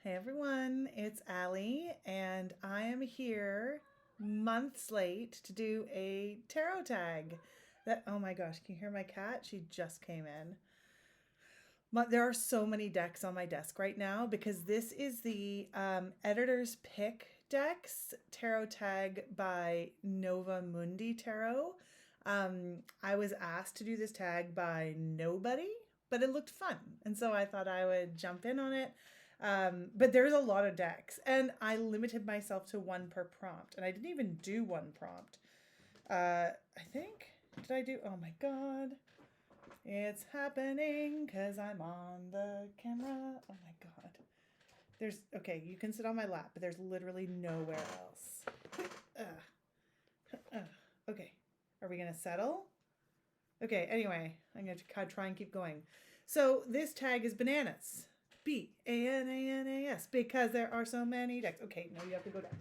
Hey everyone, it's Allie, and I am here months late to do a tarot tag. Oh my gosh, can you hear my cat? She just came in. There are so many decks on my desk right now because this is the Editor's Pick decks tarot tag by Nova Mundi Tarot. I was asked to do this tag by nobody, but it looked fun. And so I thought I would jump in on it. But there's a lot of decks, and I limited myself to one per prompt, and I didn't even do one prompt. I think, did I do? Oh my God. It's happening because I'm on the camera. Oh my God. Okay, you can sit on my lap, but there's literally nowhere else. Okay, are we going to settle? Okay, anyway, I'm going to try and keep going. So this tag is bananas. Bananas, because there are so many decks. Okay, no, you have to go down.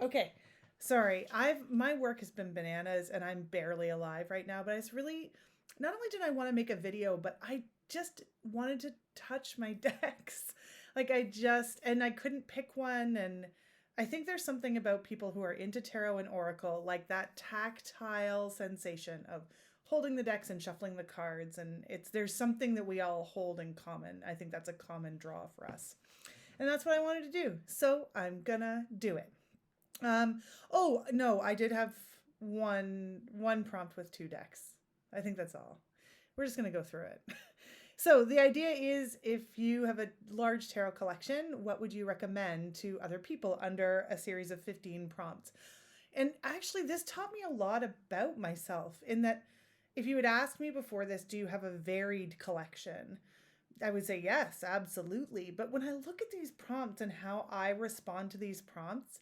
Okay, sorry. My work has been bananas and I'm barely alive right now, but it's really, not only did I want to make a video, but I just wanted to touch my decks. And I couldn't pick one. And I think there's something about people who are into tarot and oracle, like that tactile sensation of holding the decks and shuffling the cards. And there's something that we all hold in common. I think that's a common draw for us. And that's what I wanted to do. So I'm gonna do it. Oh no, I did have one prompt with two decks. I think that's all. We're just going to go through it. So the idea is, if you have a large tarot collection, what would you recommend to other people under a series of 15 prompts? And actually, this taught me a lot about myself, in that if you had asked me before this, do you have a varied collection? I would say yes, absolutely. But when I look at these prompts and how I respond to these prompts,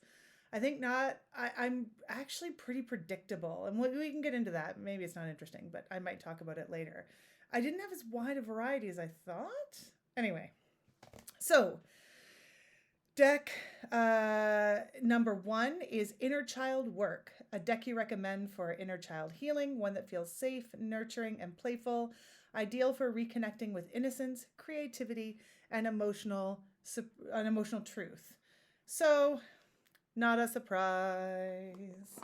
I think not. I'm actually pretty predictable, and we can get into that. Maybe it's not interesting, but I might talk about it later. I didn't have as wide a variety as I thought. Anyway, so deck number 1 is Inner Child Work, a deck you recommend for inner child healing, one that feels safe, nurturing, and playful, ideal for reconnecting with innocence, creativity, and emotional truth. So, not a surprise.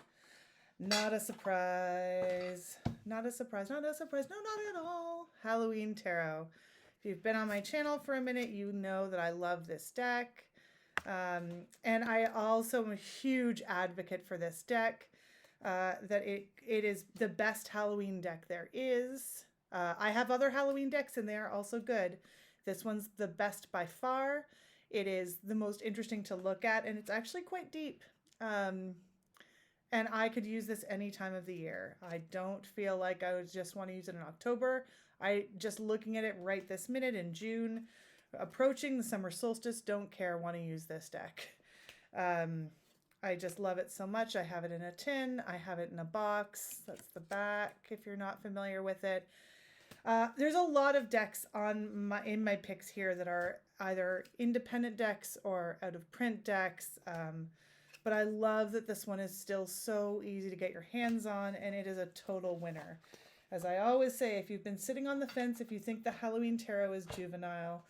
Not a surprise. Not a surprise. Not a surprise. No, not at all. Halloween Tarot. If you've been on my channel for a minute, you know that I love this deck. And I also am a huge advocate for this deck. That it is the best Halloween deck there is. I have other Halloween decks and they are also good. This one's the best by far. It is the most interesting to look at, and it's actually quite deep. And I could use this any time of the year. I don't feel like I would just want to use it in October. Just looking at it right this minute in June, approaching the summer solstice, don't care, want to use this deck. I just love it so much. I have it in a tin. I have it in a box. That's the back if you're not familiar with it. There's a lot of decks in my picks here that are either independent decks or out of print decks. But I love that this one is still so easy to get your hands on, and it is a total winner. As I always say, if you've been sitting on the fence, if you think the Halloween Tarot is juvenile,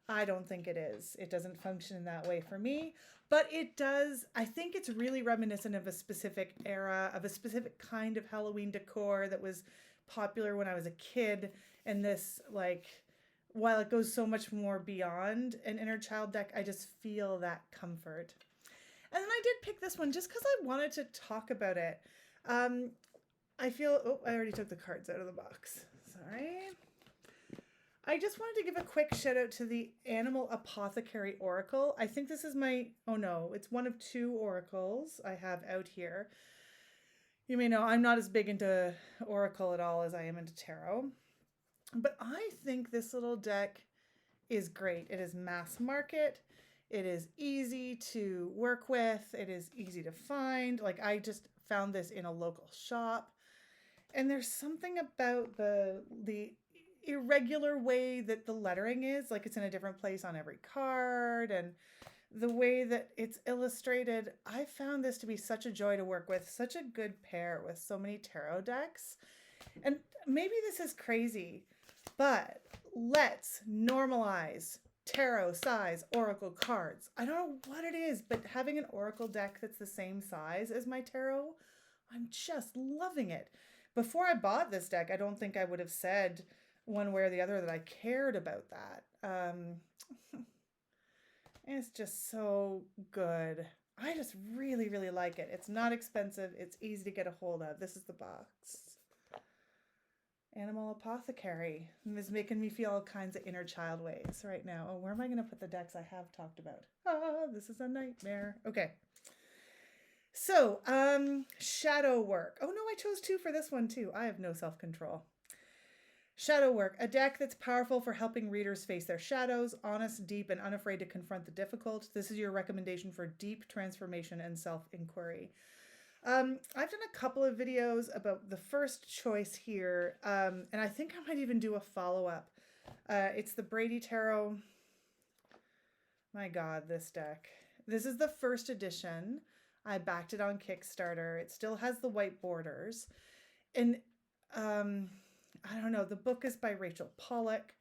I don't think it is. It doesn't function in that way for me, but it does. I think it's really reminiscent of a specific era, of a specific kind of Halloween decor that was popular when I was a kid. And this, while it goes so much more beyond an inner child deck, I just feel that comfort. And then I did pick this one just because I wanted to talk about it. I already took the cards out of the box. Sorry. I just wanted to give a quick shout out to the Animal Apothecary Oracle. I think this is it's one of 2 oracles I have out here. You may know I'm not as big into oracle at all as I am into tarot. But I think this little deck is great. It is mass market. It is easy to work with. It is easy to find. I just found this in a local shop. And there's something about the irregular way that the lettering is, it's in a different place on every card, and the way that it's illustrated. I found this to be such a joy to work with, such a good pair with so many tarot decks. And maybe this is crazy, but let's normalize tarot, size, oracle cards. I don't know what it is, but having an oracle deck that's the same size as my tarot, I'm just loving it. Before I bought this deck, I don't think I would have said one way or the other that I cared about that. It's just so good. I just really, really like it. It's not expensive. It's easy to get a hold of. This is the box. Animal Apothecary. It's making me feel all kinds of inner child ways right now. Oh, where am I going to put the decks I have talked about? Ah, this is a nightmare. Okay. So, Shadow Work. Oh no, I chose 2 for this one too. I have no self-control. Shadow Work, a deck that's powerful for helping readers face their shadows, honest, deep, and unafraid to confront the difficult. This is your recommendation for deep transformation and self-inquiry. I've done a couple of videos about the first choice here, and I think I might even do a follow-up. It's the Deity Tarot. My God, this deck. This is the first edition. I backed it on Kickstarter. It still has the white borders. And I don't know, the book is by Rachel Pollack.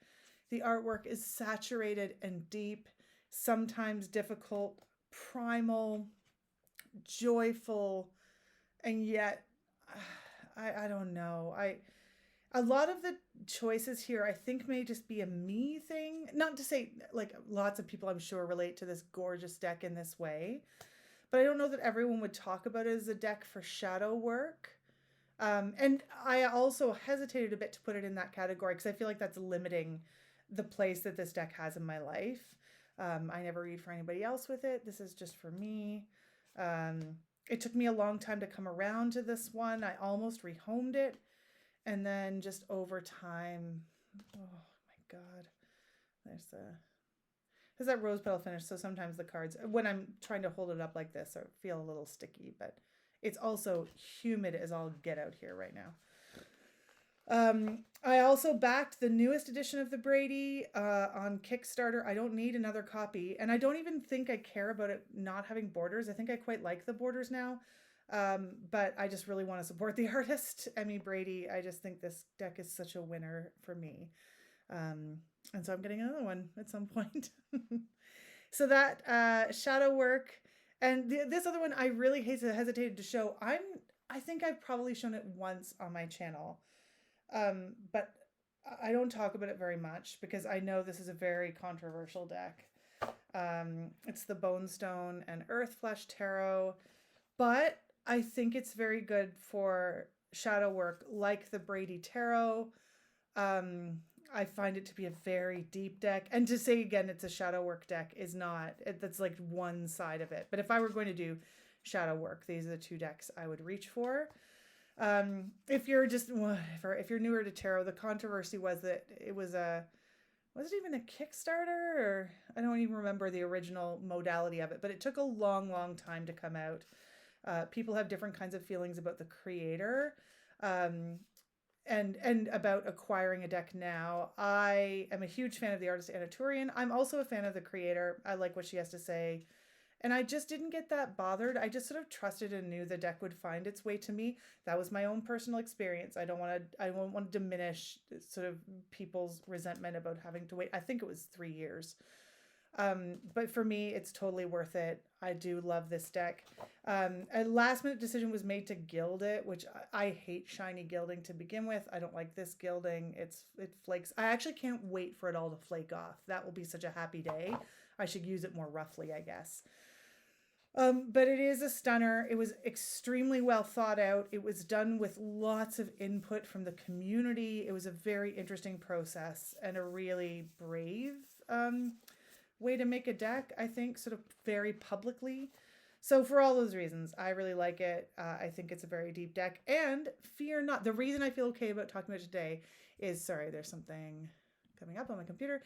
The artwork is saturated and deep, sometimes difficult, primal, joyful, and yet, I don't know. A lot of the choices here, I think, may just be a me thing. Not to say, like, lots of people, I'm sure, relate to this gorgeous deck in this way. But I don't know that everyone would talk about it as a deck for shadow work. And I also hesitated a bit to put it in that category because I feel like that's limiting the place that this deck has in my life. I never read for anybody else with it. This is just for me. It took me a long time to come around to this one. I almost rehomed it. And then just over time, oh my God, there's that rose petal finish. So sometimes the cards, when I'm trying to hold it up like this, feel a little sticky, but it's also humid as all get out here right now. I also backed the newest edition of the Deity on Kickstarter. I don't need another copy, and I don't even think I care about it not having borders. I think I quite like the borders now, but I just really want to support the artist, Emmy Brady. I just think this deck is such a winner for me, and so I'm getting another one at some point. So that Shadow Work, and this other one I really hesitated to show. I think I've probably shown it once on my channel. But I don't talk about it very much because I know this is a very controversial deck. It's the Bonestone and Earthflesh Tarot, but I think it's very good for shadow work like the Deity Tarot. I find it to be a very deep deck. And to say again, it's a shadow work deck is not, that's like one side of it. But if I were going to do shadow work, these are the 2 decks I would reach for. If you're just whatever, if you're newer to tarot, the controversy was that it was it even a Kickstarter, or I don't even remember the original modality of it, but it took a long, long time to come out. People have different kinds of feelings about the creator, and about acquiring a deck now. I am a huge fan of the artist Anaturian. I'm also a fan of the creator. I like what she has to say. And I just didn't get that bothered. I just sort of trusted and knew the deck would find its way to me. That was my own personal experience. I don't want to diminish sort of people's resentment about having to wait. I think it was 3 years. But for me, it's totally worth it. I do love this deck. A last minute decision was made to gild it, which I hate shiny gilding to begin with. I don't like this gilding. It flakes. I actually can't wait for it all to flake off. That will be such a happy day. I should use it more roughly, I guess. But it is a stunner. It was extremely well thought out. It was done with lots of input from the community. It was a very interesting process and a really brave way to make a deck, I think, sort of very publicly. So for all those reasons, I really like it. I think it's a very deep deck. And fear not. The reason I feel okay about talking about it today is, sorry, there's something coming up on my computer,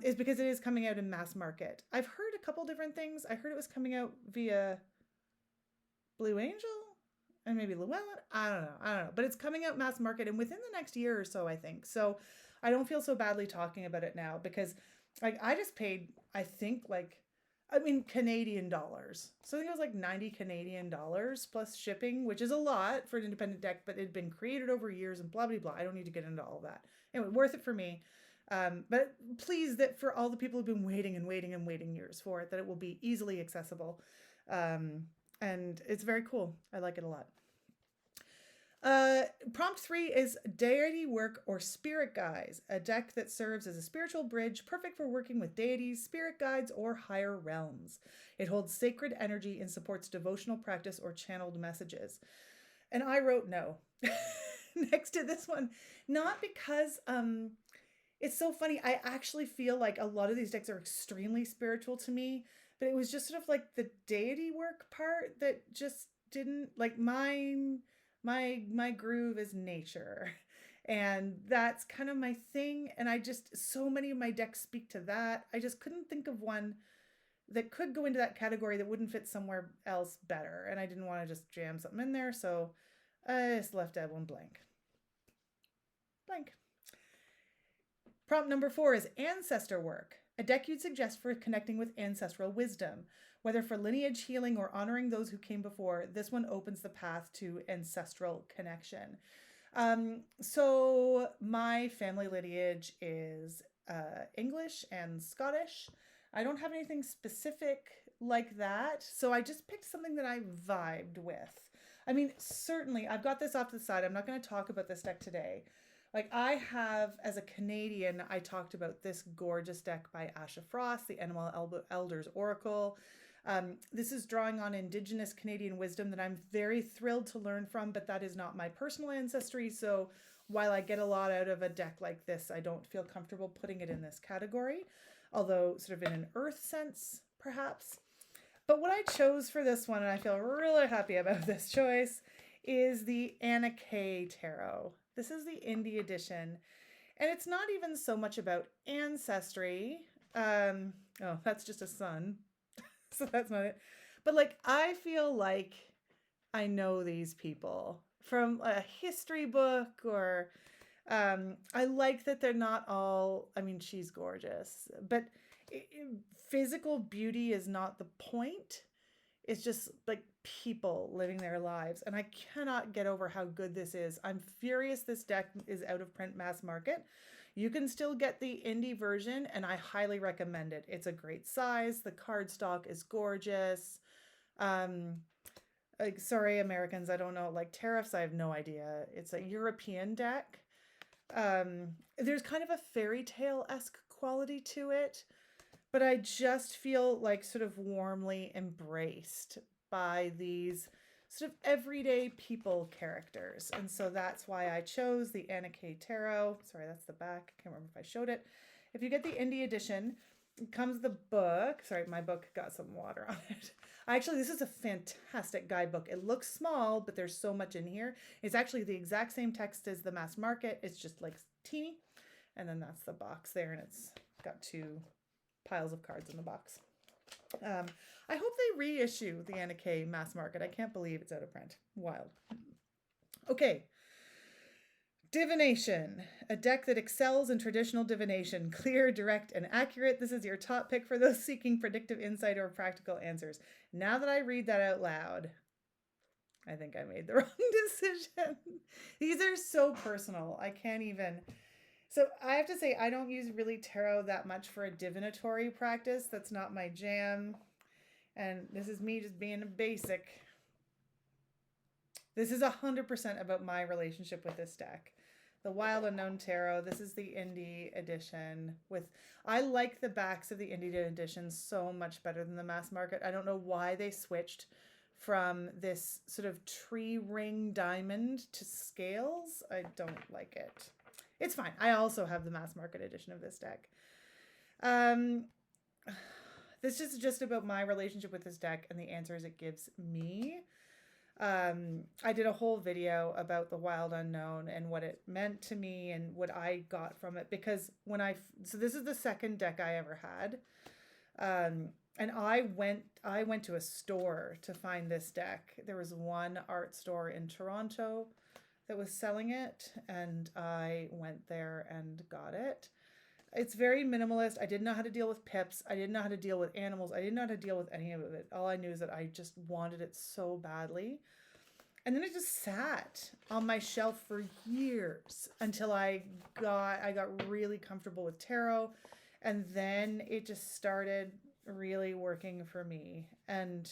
is because it is coming out in mass market. I've heard a couple different things. I heard it was coming out via Blue Angel and maybe Llewellyn. I don't know. But it's coming out mass market and within the next year or so, I think. So I don't feel so badly talking about it now because like I just paid, I think Canadian dollars. So I think it was like 90 Canadian dollars plus shipping, which is a lot for an independent deck, but it had been created over years and blah, blah, blah. I don't need to get into all that. Anyway, worth it for me. But pleased that for all the people who've been waiting and waiting and waiting years for it, that it will be easily accessible. And it's very cool. I like it a lot. Prompt 3 is Deity Work or Spirit Guides, a deck that serves as a spiritual bridge, perfect for working with deities, spirit guides, or higher realms. It holds sacred energy and supports devotional practice or channeled messages. And I wrote no next to this one, not because it's so funny. I actually feel like a lot of these decks are extremely spiritual to me, but it was just sort of like the deity work part that just didn't like mine. My groove is nature, and that's kind of my thing. And I just, so many of my decks speak to that. I just couldn't think of one that could go into that category that wouldn't fit somewhere else better. And I didn't want to just jam something in there. So I just left that one blank. Blank. Prompt number 4 is Ancestor Work, a deck you'd suggest for connecting with ancestral wisdom. Whether for lineage healing or honoring those who came before, this one opens the path to ancestral connection. So my family lineage is English and Scottish. I don't have anything specific like that, so I just picked something that I vibed with. I mean, certainly, I've got this off to the side. I'm not going to talk about this deck today. Like I have, as a Canadian, I talked about this gorgeous deck by Asha Frost, the Animal Elders Oracle. This is drawing on Indigenous Canadian wisdom that I'm very thrilled to learn from, but that is not my personal ancestry. So while I get a lot out of a deck like this, I don't feel comfortable putting it in this category, although sort of in an earth sense, perhaps. But what I chose for this one, and I feel really happy about this choice, is the Anna K Tarot. This is the indie edition, and it's not even so much about ancestry. Oh, that's just a sun. So that's not it. But like, I feel like I know these people from a history book, or I like that they're not all, I mean, she's gorgeous, but physical beauty is not the point. It's just like people living their lives. And I cannot get over how good this is. I'm furious this deck is out of print mass market. You can still get the indie version, and I highly recommend it. It's a great size. The cardstock is gorgeous. Like, sorry, Americans, I don't know. Like tariffs, I have no idea. It's a European deck. There's kind of a fairy tale-esque quality to it, but I just feel like sort of warmly embraced by these sort of everyday people characters. And so that's why I chose the Anna K Tarot. Sorry, that's the back. I can't remember if I showed it. If you get the indie edition, it comes the book. Sorry, my book got some water on it. Actually, this is a fantastic guidebook. It looks small, but there's so much in here. It's actually the exact same text as the mass market. It's just like teeny. And then that's the box there, and it's got 2 piles of cards in the box. I hope they reissue the Anna K mass market. I can't believe it's out of print. Wild. Okay. Divination, a deck that excels in traditional divination. Clear, direct, and accurate. This is your top pick for those seeking predictive insight or practical answers. Now that I read that out loud, I think I made the wrong decision. These are so personal. I can't even... So I have to say, I don't use really tarot that much for a divinatory practice. That's not my jam. And this is me just being a basic. This is 100% about my relationship with this deck. The Wild Unknown Tarot. This is the indie edition. I like the backs of the indie edition so much better than the mass market. I don't know why they switched from this sort of tree ring diamond to scales. I don't like it. It's fine. I also have the mass market edition of this deck. This is just about my relationship with this deck and the answers it gives me. I did a whole video about the Wild Unknown and what it meant to me and what I got from it, because so this is the second deck I ever had. And I went to a store to find this deck. There was one art store in Toronto that was selling it, and I went there and got it. It's very minimalist. I didn't know how to deal with pips. I didn't know how to deal with animals. I didn't know how to deal with any of it. All I knew is that I just wanted it so badly. And then it just sat on my shelf for years until I got really comfortable with tarot. And then it just started really working for me. And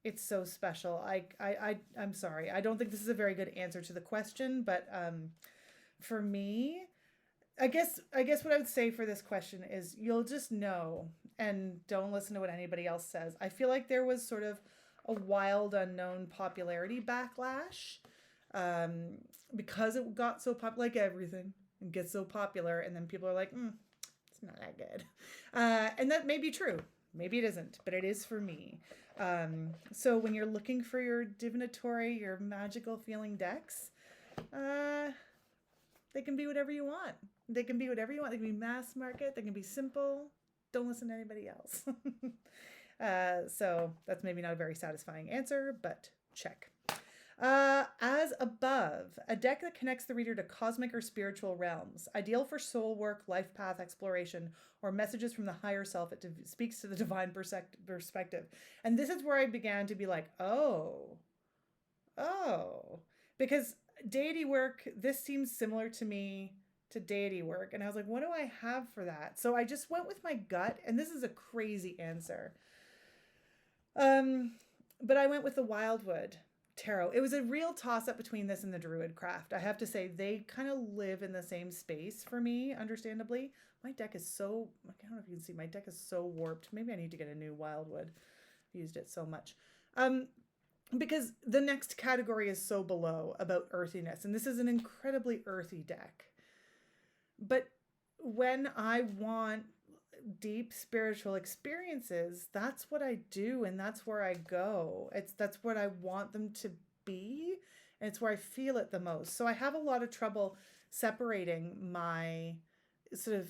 it's so special. I'm sorry. I don't think this is a very good answer to the question, but for me, I guess what I would say for this question is you'll just know, and don't listen to what anybody else says. I feel like there was sort of a wild unknown popularity backlash because it got so popular, like everything, and gets so popular, and then people are like, it's not that good. And that may be true. Maybe it isn't, but it is for me. So when you're looking for your divinatory, your magical feeling decks, they can be whatever you want. They can be whatever you want. They can be mass market. They can be simple. Don't listen to anybody else. So that's maybe not a very satisfying answer, but check. As above, a deck that connects the reader to cosmic or spiritual realms, ideal for soul work, life path exploration, or messages from the higher self. It speaks to the divine perspective. And this is where I began to be like, oh, because Deity Work, this seems similar to me to Deity Work. And I was like, what do I have for that? So I just went with my gut, and this is a crazy answer. But I went with the Wildwood Tarot. It was a real toss-up between this and the Druid Craft. I have to say, they kind of live in the same space for me, understandably. My deck is so, I don't know if you can see, my deck is so warped. Maybe I need to get a new Wildwood. I've used it so much. Because the next category is so below about earthiness, and this is an incredibly earthy deck. But when I want deep spiritual experiences, that's what I do, and that's where I go. That's what I want them to be, and it's where I feel it the most. So I have a lot of trouble separating my sort of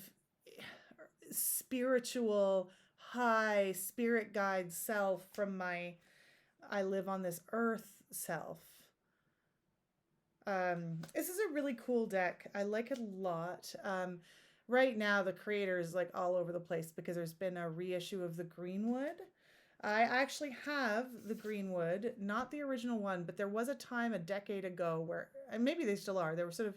spiritual, high spirit guide self from my I live on this earth self. This is a really cool deck. I like it a lot. Right now, the creator is like all over the place because there's been a reissue of the Greenwood. I actually have the Greenwood, not the original one, but there was a time a decade ago where, and maybe they still are, there were sort of,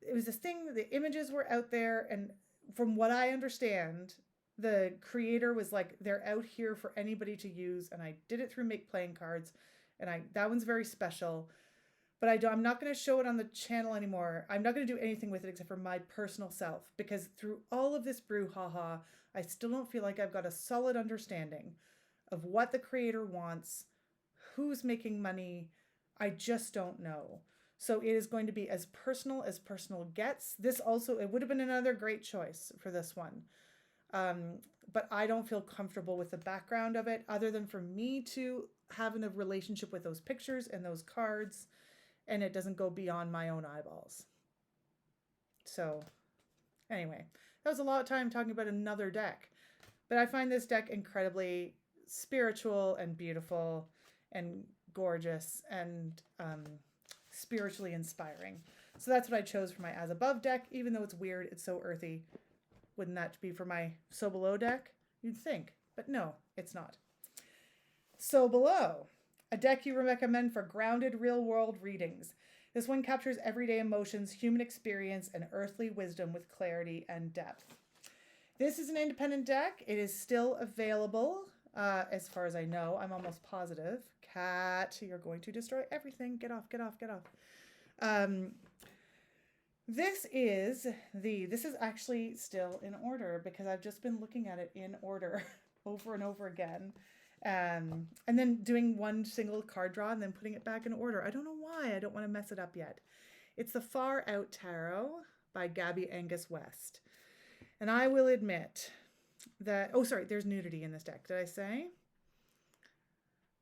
it was this thing, the images were out there, and from what I understand, the creator was like, they're out here for anybody to use, and I did it through Make Playing Cards, and that one's very special. But I'm not going to show it on the channel anymore. I'm not going to do anything with it except for my personal self, because through all of this brouhaha, I still don't feel like I've got a solid understanding of what the creator wants, who's making money. I just don't know. So it is going to be as personal gets. This also, it would have been another great choice for this one. But I don't feel comfortable with the background of it, other than for me to have a relationship with those pictures and those cards, and it doesn't go beyond my own eyeballs. So anyway, that was a lot of time talking about another deck, but I find this deck incredibly spiritual and beautiful and gorgeous and spiritually inspiring. So that's what I chose for my As Above deck, even though it's weird, it's so earthy. Wouldn't that be for my So Below deck? You'd think, but no, it's not. So Below, a deck you recommend for grounded real-world readings. This one captures everyday emotions, human experience, and earthly wisdom with clarity and depth. This is an independent deck. It is still available, as far as I know. I'm almost positive. Cat, you're going to destroy everything. Get off, get off, get off. This is actually still in order because I've just been looking at it in order over and over again. And then doing one single card draw and then putting it back in order. I don't know why. I don't want to mess it up yet. It's the Far Out Tarot by Gabby Angus West. And I will admit that, oh, sorry, there's nudity in this deck. Did I say?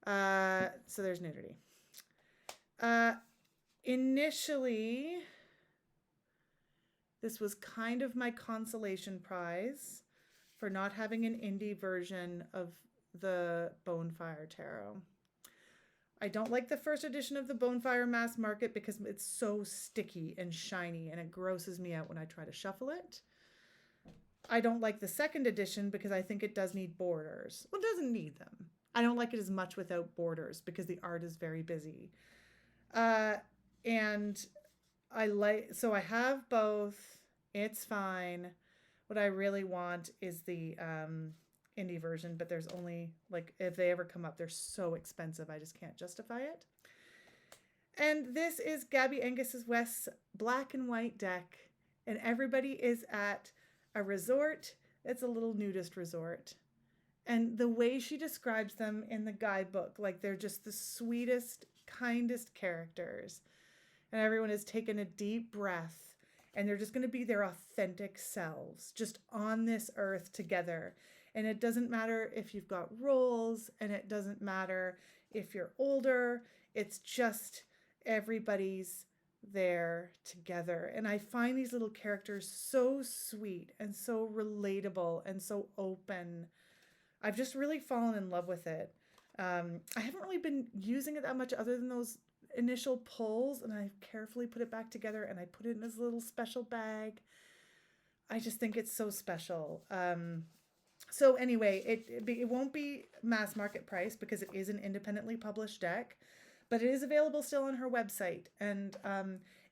So there's nudity. Initially, this was kind of my consolation prize for not having an indie version of the Bonefire Tarot. I don't like the first edition of the Bonefire Mass Market because it's so sticky and shiny and it grosses me out when I try to shuffle it. I don't like the second edition because I think it does need borders. Well, it doesn't need them. I don't like it as much without borders because the art is very busy. And so I have both. It's fine. What I really want is the indie version, but there's only, like, if they ever come up, they're so expensive. I just can't justify it. And this is Gabby Angus's West's black and white deck. And everybody is at a resort. It's a little nudist resort. And the way she describes them in the guidebook, like they're just the sweetest, kindest characters. And everyone has taken a deep breath and they're just going to be their authentic selves, just on this earth together. And it doesn't matter if you've got roles, and it doesn't matter if you're older. It's just everybody's there together. And I find these little characters so sweet and so relatable and so open. I've just really fallen in love with it. I haven't really been using it that much other than those initial pulls, and I carefully put it back together and I put it in this little special bag. I just think it's so special. So anyway, it won't be mass market price because it is an independently published deck, but it is available still on her website. And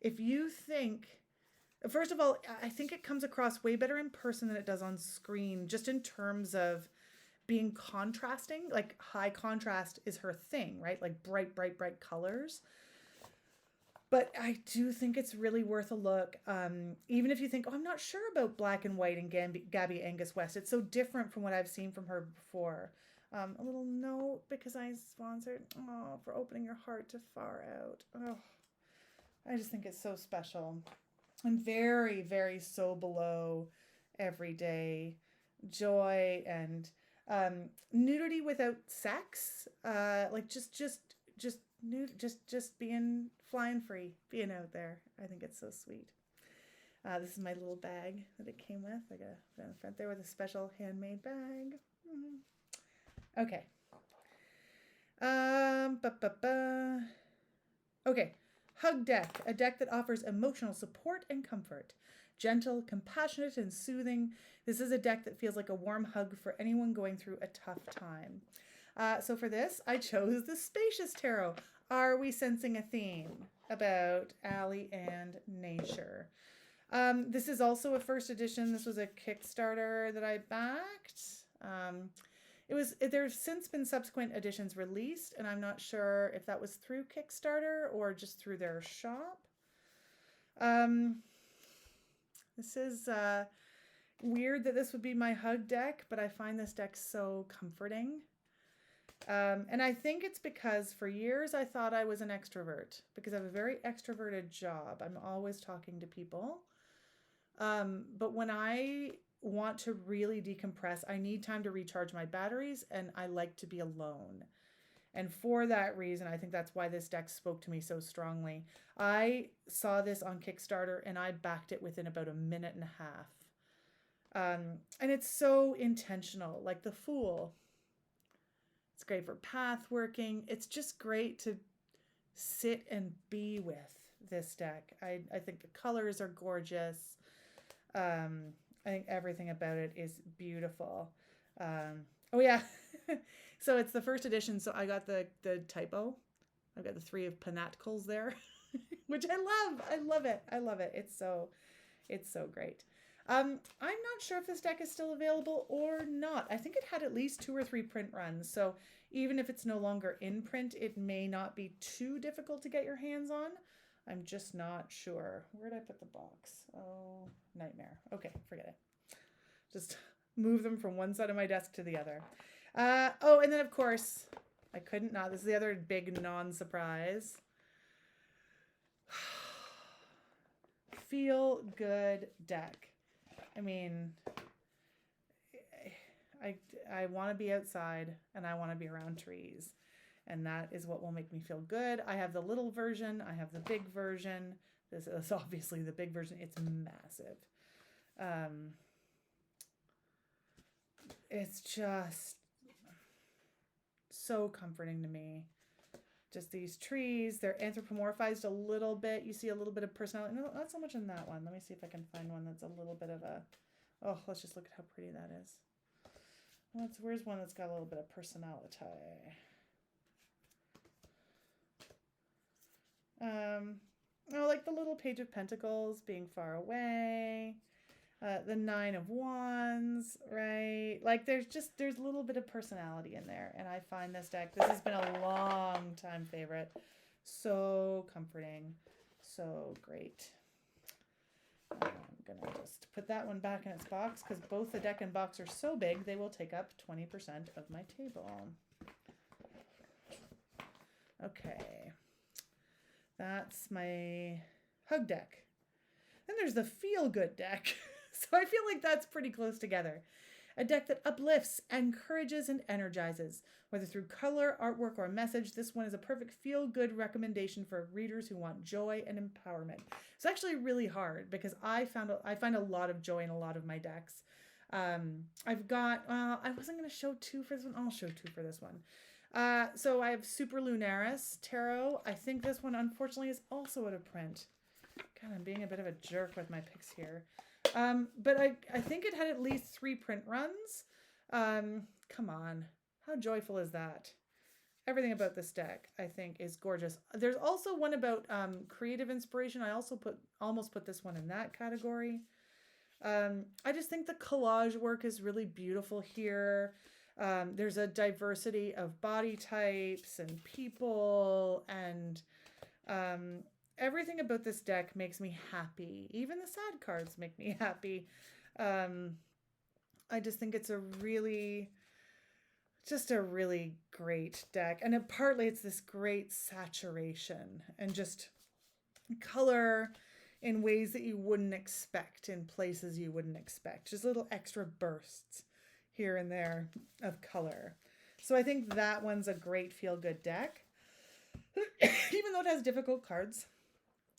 if you think, first of all, I think it comes across way better in person than it does on screen, just in terms of being contrasting. Like, high contrast is her thing, right? Like bright, bright, bright colors. But I do think it's really worth a look. Even if you think, oh, I'm not sure about black and white and Gabby Angus West. It's so different from what I've seen from her before. A little note, because I sponsored, for opening your heart to far out. Oh, I just think it's so special. And very, very so below everyday joy and nudity without sex, like just nude, just being flying free, being out there. I think it's so sweet. This is my little bag that it came with. I got a front there with a special handmade bag. Okay. Okay. Hug deck, a deck that offers emotional support and comfort. Gentle, compassionate, and soothing. This is a deck that feels like a warm hug for anyone going through a tough time. So for this, I chose the Spacious Tarot. Are we sensing a theme about Allie and nature? This is also a first edition. This was a Kickstarter that I backed. There's since been subsequent editions released, and I'm not sure if that was through Kickstarter or just through their shop. This is weird that this would be my hug deck, but I find this deck so comforting. And I think it's because for years I thought I was an extrovert because I have a very extroverted job. I'm always talking to people. But when I want to really decompress, I need time to recharge my batteries, and I like to be alone. And for that reason, I think that's why this deck spoke to me so strongly. I saw this on Kickstarter and I backed it within about a minute and a half. And it's so intentional, like the Fool. It's great for path working. It's just great to sit and be with this deck. I think the colors are gorgeous. I think everything about it is beautiful. Oh yeah. So it's the first edition. So I got the typo. I've got the 3 of Pentacles there, which I love. I love it. I love it. It's so great. I'm not sure if this deck is still available or not. I think it had at least 2 or 3 print runs. So even if it's no longer in print, it may not be too difficult to get your hands on. I'm just not sure. Where did I put the box? Oh, nightmare. Okay, forget it. Just move them from one side of my desk to the other. Oh, and then of course, I couldn't not. This is the other big non-surprise. Feel good deck. I mean, I want to be outside and I want to be around trees. And that is what will make me feel good. I have the little version. I have the big version. This is obviously the big version. It's massive. It's just so comforting to me. Just these trees. They're anthropomorphized a little bit. You see a little bit of personality. No, not so much in that one. Let me see if I can find one that's a little bit of a... Oh, let's just look at how pretty that is. Where's one that's got a little bit of personality? Like the little Page of Pentacles being far away. The Nine of Wands, right? Like there's a little bit of personality in there. And I find this deck, this has been a long time favorite. So comforting. So great. I'm going to just put that one back in its box because both the deck and box are so big, they will take up 20% of my table. Okay. That's my hug deck. Then there's the feel good deck. So I feel like that's pretty close together. A deck that uplifts, encourages, and energizes. Whether through color, artwork, or message, this one is a perfect feel-good recommendation for readers who want joy and empowerment. It's actually really hard because I find a lot of joy in a lot of my decks. I've got, I wasn't going to show two for this one. I'll show two for this one. So I have Super Lunaris Tarot. I think this one, unfortunately, is also out of print. God, I'm being a bit of a jerk with my picks here. But I think it had at least 3 print runs. Come on. How joyful is that? Everything about this deck, I think, is gorgeous. There's also one about creative inspiration. I also almost put this one in that category. I just think the collage work is really beautiful here. There's a diversity of body types and people, and everything about this deck makes me happy. Even the sad cards make me happy. I just think it's just a really great deck. And partly it's this great saturation and just color in ways that you wouldn't expect, in places you wouldn't expect. Just little extra bursts here and there of color. So I think that one's a great feel-good deck, even though it has difficult cards.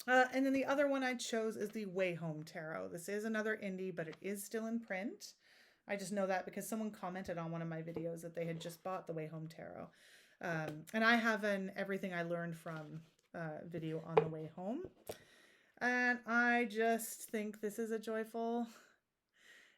And then the other one I chose is the Way Home Tarot. This is another indie, but it is still in print. I just know that because someone commented on one of my videos that they had just bought the Way Home Tarot. And I have an Everything I Learned From video on the way home. And I just think this is a joyful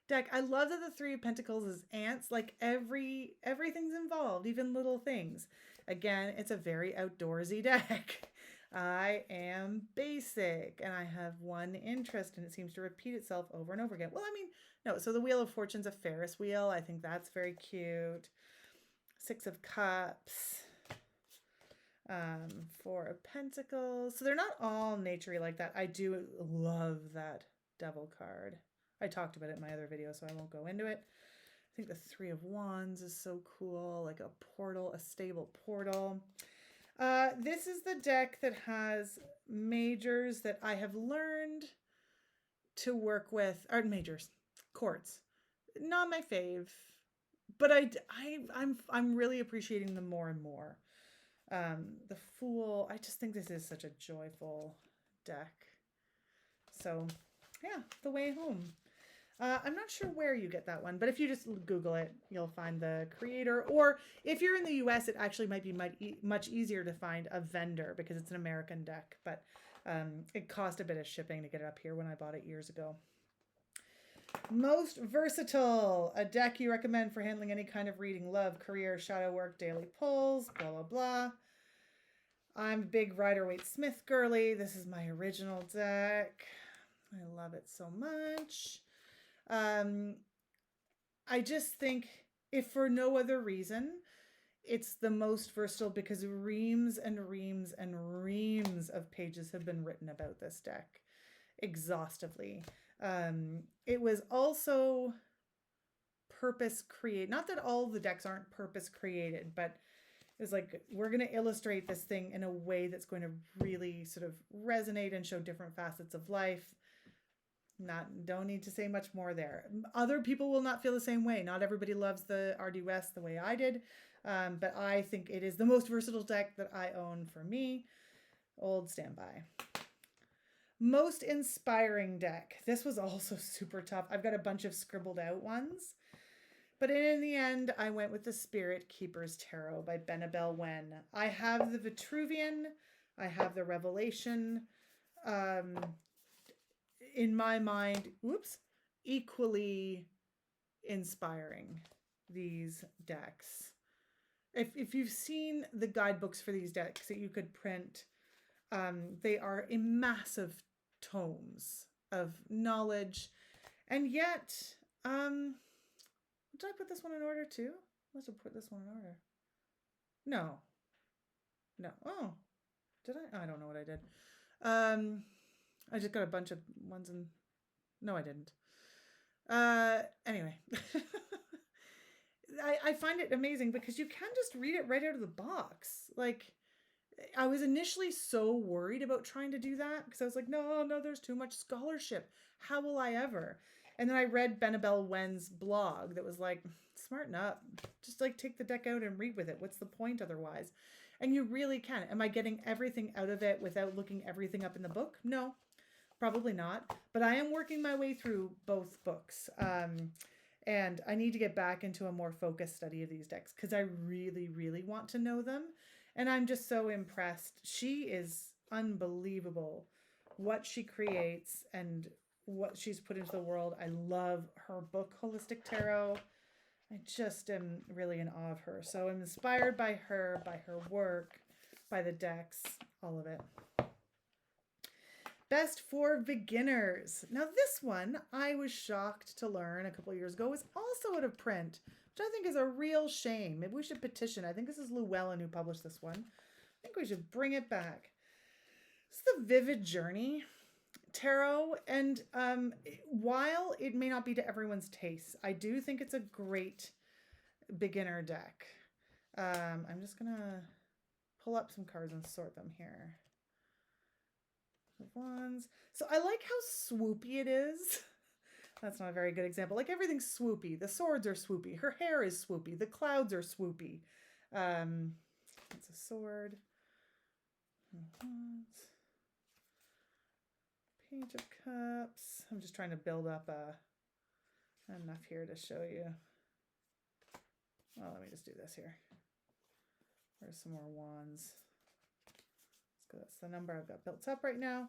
deck. I love that the Three of Pentacles is ants. Like everything's involved, even little things. Again, it's a very outdoorsy deck. I am basic and I have one interest and it seems to repeat itself over and over again. Well, I mean, no, so the Wheel of Fortune's a Ferris wheel. I think that's very cute. 6 of Cups. 4 of Pentacles. So they're not all naturey like that. I do love that Devil card. I talked about it in my other video, so I won't go into it. I think the 3 of Wands is so cool, like a portal, a stable portal. This is the deck that has majors that I have learned to work with, or majors, courts. Not my fave, but I'm really appreciating them more and more. The Fool, I just think this is such a joyful deck. So yeah, The Way Home. I'm not sure where you get that one, but if you just Google it, you'll find the creator. Or if you're in the US, it actually might be much easier to find a vendor because it's an American deck. But it cost a bit of shipping to get it up here when I bought it years ago. Most Versatile, a deck you recommend for handling any kind of reading, love, career, shadow work, daily pulls, blah, blah, blah. I'm a big Rider-Waite-Smith girly. This is my original deck. I love it so much. I just think, if for no other reason, it's the most versatile because reams and reams and reams of pages have been written about this deck exhaustively. It was also purpose created. Not that all the decks aren't purpose created, but it's like, we're going to illustrate this thing in a way that's going to really sort of resonate and show different facets of life. Don't need to say much more there. Other people will not feel the same way. Not everybody loves the RD West the way I did. But I think it is the most versatile deck that I own for me. Old standby. Most Inspiring deck. This was also super tough. I've got a bunch of scribbled out ones. But in the end, I went with the Spirit Keeper's Tarot by Benabel Wen. I have the Vitruvian. I have the Revelation. In my mind, equally inspiring. these decks. If you've seen the guidebooks for these decks that you could print, they are a massive tomes of knowledge. And yet, did I put this one in order too? I must have put this one in order. No. Oh, did I? I don't know what I did. I just got a bunch of ones and no, I didn't. Anyway, I find it amazing because you can just read it right out of the box. Like, I was initially so worried about trying to do that because I was like, no, there's too much scholarship. How will I ever? And then I read Benabel Wen's blog that was like, smarten up. Just like take the deck out and read with it. What's the point otherwise? And you really can. Am I getting everything out of it without looking everything up in the book? No, probably not. But I am working my way through both books. And I need to get back into a more focused study of these decks because I really, really want to know them. And I'm just so impressed. She is unbelievable what she creates and what she's put into the world. I love her book, Holistic Tarot. I just am really in awe of her. So I'm inspired by her work, by the decks, all of it. Best for beginners. Now this one, I was shocked to learn a couple of years ago, was also out of print, which I think is a real shame. Maybe we should petition. I think this is Llewellyn who published this one. I think we should bring it back. It's the Vivid Journey Tarot, and while it may not be to everyone's taste, I do think it's a great beginner deck. I'm just gonna pull up some cards and sort them here. The Wands. So I like how swoopy it is. That's not a very good example. Like everything's swoopy. The swords are swoopy. Her hair is swoopy. The clouds are swoopy. It's a sword. Page of Cups. I'm just trying to build up enough here to show you. Well, let me just do this here. There's some more wands. So that's the number I've got built up right now.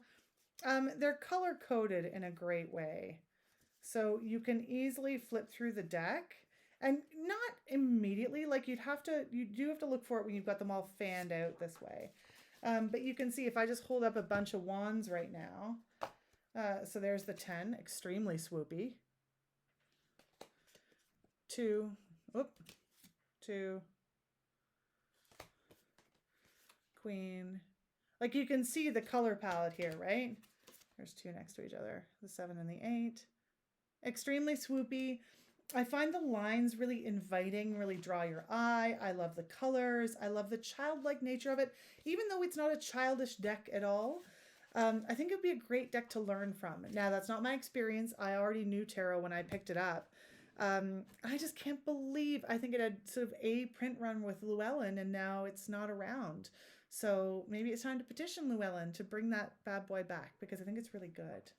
They're color coded in a great way. So you can easily flip through the deck and not immediately, like you do have to look for it when you've got them all fanned out this way. But you can see if I just hold up a bunch of wands right now. So there's the 10, extremely swoopy. 2, 2, Queen. Like you can see the color palette here, right? There's 2 next to each other, the 7 and the 8. Extremely swoopy. I find the lines really inviting, really draw your eye. I love the colors. I love the childlike nature of it. Even though it's not a childish deck at all, I think it would be a great deck to learn from. Now, that's not my experience. I already knew tarot when I picked it up. I just can't believe, I think it had sort of a print run with Llewellyn and now it's not around. So maybe it's time to petition Llewellyn to bring that bad boy back because I think it's really good.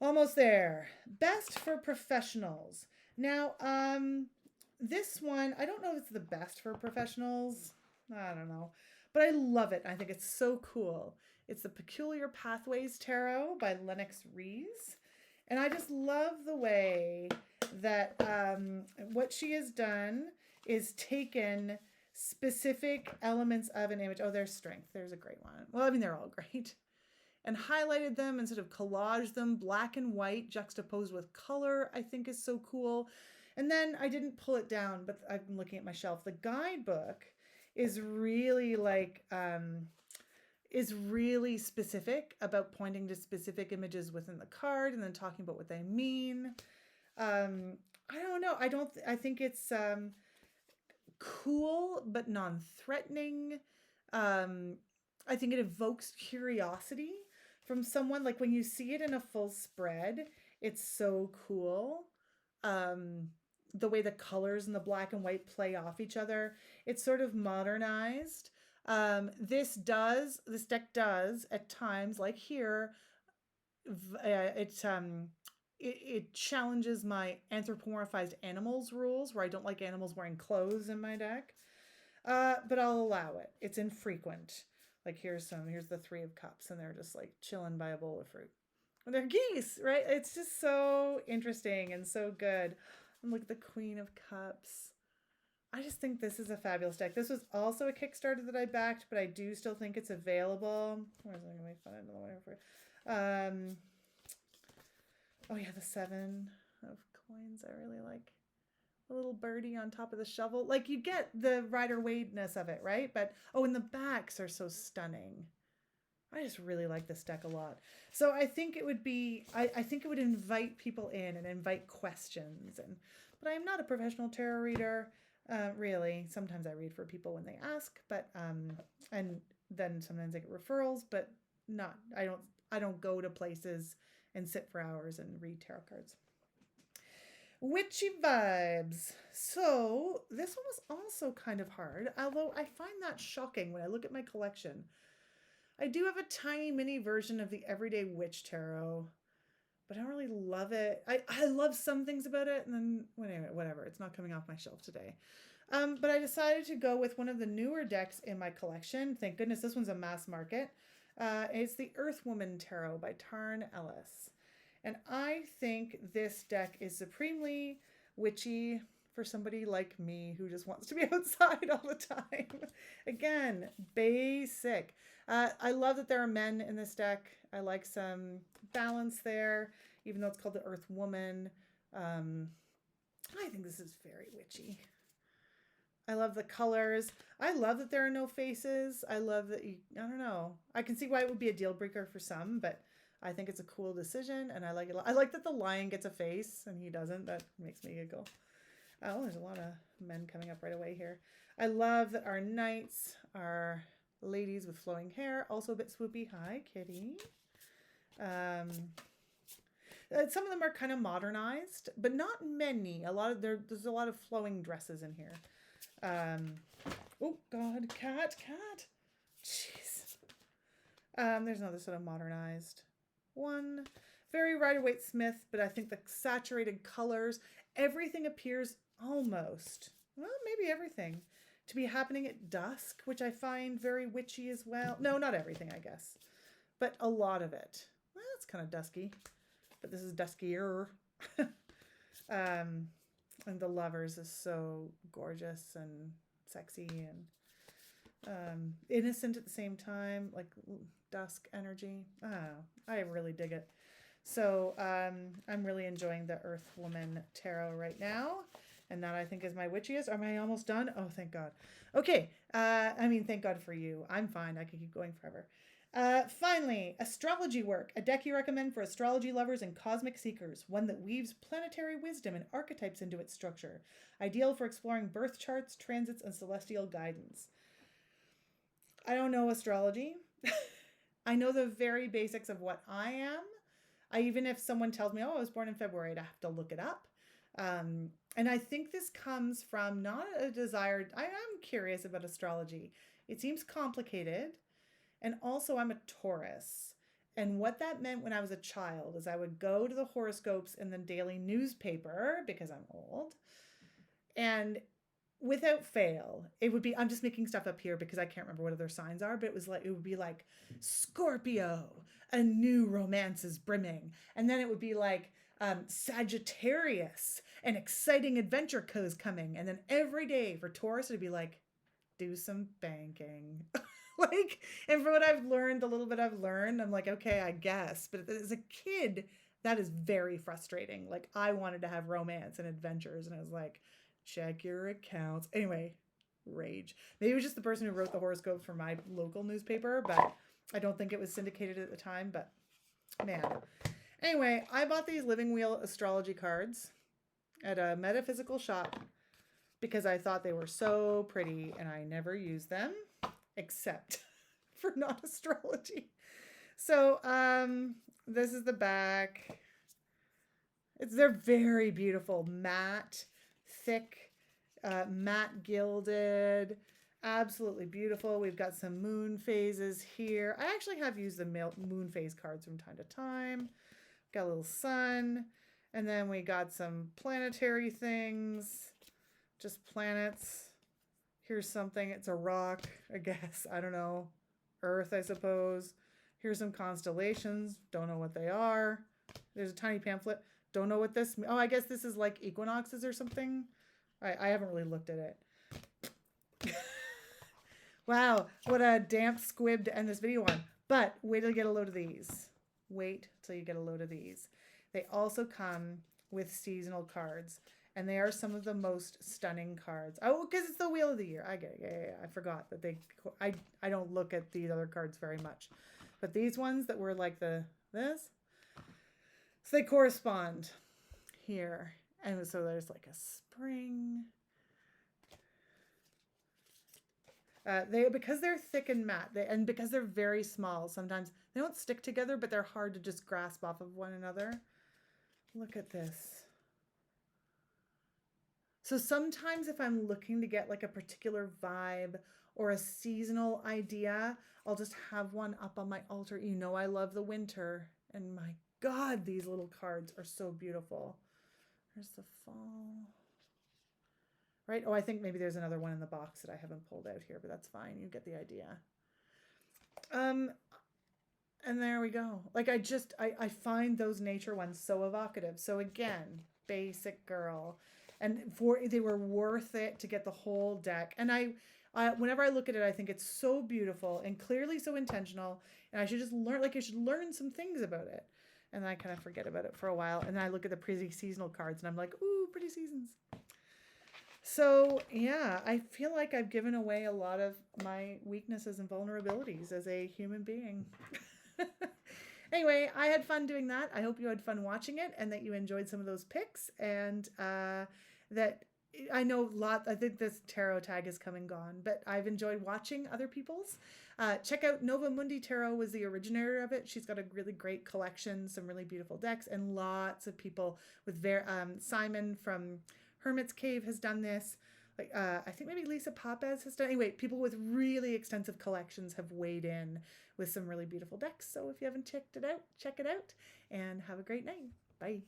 Almost there. Best for professionals. Now, this one, I don't know if it's the best for professionals. I don't know. But I love it. I think it's so cool. It's the Peculiar Pathways Tarot by Lennox Rees. And I just love the way that what she has done is taken specific elements of an image. Oh, there's Strength. There's a great one. Well, I mean, they're all great. And highlighted them and sort of collaged them, black and white juxtaposed with color, I think is so cool. And then I didn't pull it down, but I've been looking at my shelf. The guidebook is really like, is really specific about pointing to specific images within the card and then talking about what they mean. I don't know. I think it's cool, but non-threatening. I think it evokes curiosity from someone. Like when you see it in a full spread, it's so cool. The way the colors and the black and white play off each other, it's sort of modernized. This deck does at times, like here, it challenges my anthropomorphized animals rules where I don't like animals wearing clothes in my deck. But I'll allow it. It's infrequent. Like here's the 3 of Cups and they're just like chilling by a bowl of fruit. And they're geese, right? It's just so interesting and so good. And look at the Queen of Cups. I just think this is a fabulous deck. This was also a Kickstarter that I backed, but I do still think it's available. Where's it going to make fun of another one for? Oh yeah, the 7 of coins. I really like a little birdie on top of the shovel. Like, you get the Rider-Waite-ness of it, right? But and the backs are so stunning. I just really like this deck a lot. So I think it would be, I think it would invite people in and invite questions. But I am not a professional tarot reader. Really, sometimes I read for people when they ask, but and then sometimes I get referrals, but not. I don't go to places and sit for hours and read tarot cards. Witchy vibes. So this one was also kind of hard, although I find that shocking when I look at my collection. I do have a tiny mini version of the Everyday Witch Tarot, but I don't really love it. I love some things about it, and then whatever. It's not coming off my shelf today. But I decided to go with one of the newer decks in my collection. Thank goodness this one's a mass market. It's the Earthwoman Tarot by Tarn Ellis. And I think this deck is supremely witchy for somebody like me who just wants to be outside all the time. Again, basic. I love that there are men in this deck. I like some balance there, even though it's called the Earth Woman. I think this is very witchy. I love the colors. I love that there are no faces. I love that I don't know. I can see why it would be a deal breaker for some, but I think it's a cool decision, and I like it. I like that the lion gets a face and he doesn't. That makes me giggle. Oh, there's a lot of men coming up right away here. I love that our knights are ladies with flowing hair, also a bit swoopy. Hi, kitty. Some of them are kind of modernized, but not many. There's a lot of flowing dresses in here. Oh God, cat. Jeez. There's another sort of modernized one. Very Rider-Waite-Smith, but I think the saturated colors, everything appears almost, well, maybe everything, to be happening at dusk, which I find very witchy as well. No, not everything, I guess, but a lot of it. Well, it's kind of dusky, but this is duskier. And the lovers is so gorgeous and sexy and innocent at the same time, like dusk energy. I don't know. I really dig it. So I'm really enjoying the Earthwoman Tarot right now. And that I think is my witchiest. Am I almost done? Oh, thank God. Okay. Thank God for you. I'm fine. I could keep going forever. Finally, Astrology Work, a deck you recommend for astrology lovers and cosmic seekers, one that weaves planetary wisdom and archetypes into its structure, ideal for exploring birth charts, transits, and celestial guidance. I don't know astrology. I know the very basics of what I am. Even if someone tells me, oh, I was born in February, I'd have to look it up. And I think this comes from not a desire. I am curious about astrology. It seems complicated. And also I'm a Taurus. And what that meant when I was a child is I would go to the horoscopes in the daily newspaper because I'm old. And without fail, it would be, I'm just making stuff up here because I can't remember what other signs are, but it would be like Scorpio, a new romance is brimming. And then it would be like Sagittarius, an exciting adventure is coming. And then every day for Taurus, it'd be like, do some banking. And for what I've learned, the little bit I've learned, I'm like, okay, I guess. But as a kid, that is very frustrating. Like, I wanted to have romance and adventures, and I was like, check your accounts. Anyway, rage. Maybe it was just the person who wrote the horoscopes for my local newspaper, but I don't think it was syndicated at the time. But man. Anyway, I bought these Living Wheel astrology cards at a metaphysical shop because I thought they were so pretty, and I never used them except for not astrology. So this is the back. They're very beautiful, matte, thick, matte gilded, absolutely beautiful. We've got some moon phases here. I actually have used the moon phase cards from time to time. Got a little sun, and then we got some planetary things, just planets. Here's something, it's a rock, I guess, I don't know. Earth, I suppose. Here's some constellations, don't know what they are. There's a tiny pamphlet. Don't know what this, oh, I guess this is like equinoxes or something. I haven't really looked at it. Wow, what a damp squib to end this video on. But wait till you get a load of these. Wait till you get a load of these. They also come with seasonal cards, and they are some of the most stunning cards. Oh, because it's the Wheel of the Year. I get it. Yeah. I forgot that I don't look at these other cards very much. But these ones that were like this, so they correspond here. And so there's like a spring. Because they're thick and matte, and because they're very small, sometimes they don't stick together, but they're hard to just grasp off of one another. Look at this. So sometimes if I'm looking to get like a particular vibe or a seasonal idea, I'll just have one up on my altar. You know, I love the winter, and my God, these little cards are so beautiful. There's the fall. Right? Oh, I think maybe there's another one in the box that I haven't pulled out here, but that's fine. You get the idea. And there we go. Like I find those nature ones so evocative. So again, basic girl. And they were worth it to get the whole deck. And whenever I look at it, I think it's so beautiful and clearly so intentional. And I should just learn, I should learn some things about it. And then I kind of forget about it for a while. And then I look at the pretty seasonal cards and I'm like, ooh, pretty seasons. So yeah, I feel like I've given away a lot of my weaknesses and vulnerabilities as a human being. Anyway, I had fun doing that. I hope you had fun watching it and that you enjoyed some of those picks, and that I know I think this tarot tag has come and gone, but I've enjoyed watching other people's. Check out Nova Mundi Tarot, was the originator of it. She's got a really great collection, some really beautiful decks, and lots of people with Simon from Hermit's Cave has done this. Like I think maybe Lisa Papez has done. Anyway, people with really extensive collections have weighed in with some really beautiful decks. So if you haven't checked it out, check it out, and have a great night. Bye.